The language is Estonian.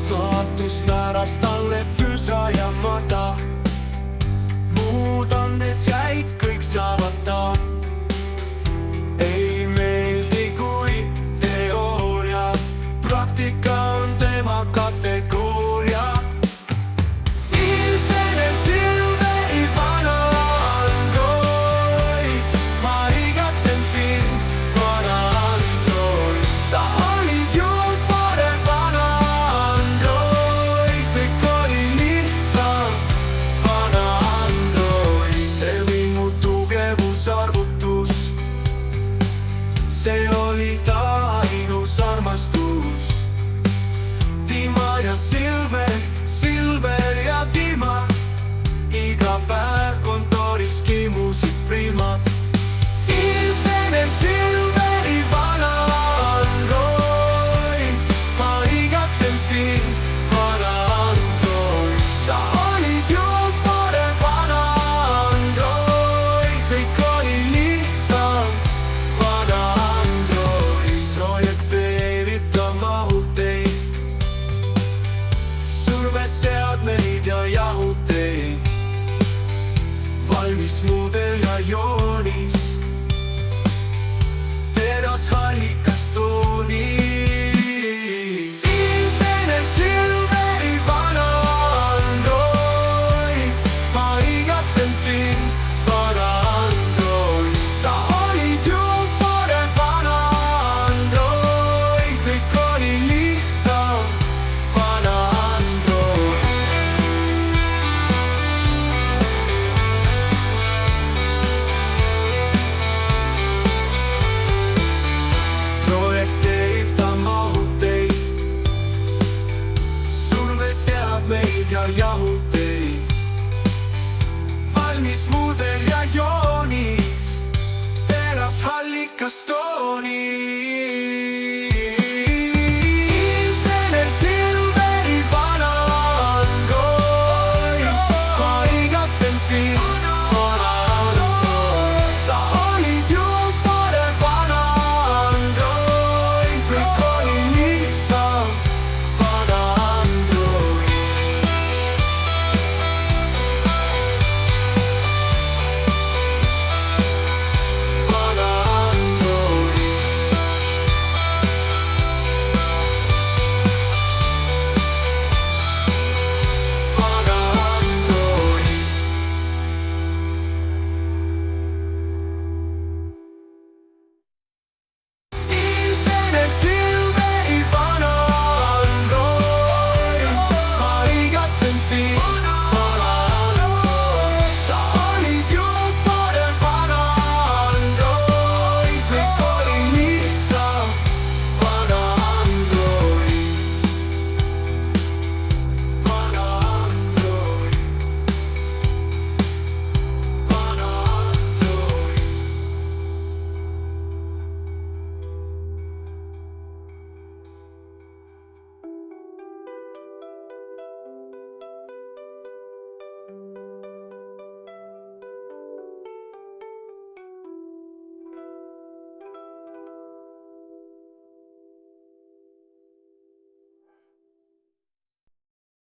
saatus määras talle füüsa ja mada. Muud anded jäid kõik saamata. Ei meeldi, kui teooria, praktika on tema kategooria. Ilmsene Silveri vana android, ma igatsen sind, vana android. Sa olid ju parem vana android, kõik oli lihtsam, vana android. Tevi mu tugevusarvutus, see oli ta ainus armastus. Dima ja Silver, Silver ja Dima, iga päev kontoris kimusid primad. Ilmsene Silveri vana android, ma igatsen sind, vana android. Sa olid ju parem vana android, kõik oli lihtsam, vana android. Projekteerib ta mahuteid, surveseadmeid ja jahuteid, valmis mudel ja joonis, terashallikas toonis. Ilmsene Silveri vana android, ma igatsen sind, vana android. Sa olid ju parem vana android, kõik oli lihtsam, vana android. Projekteerib ta mahuteid, surveseadmeid ja jahuteid, valmis mudel ja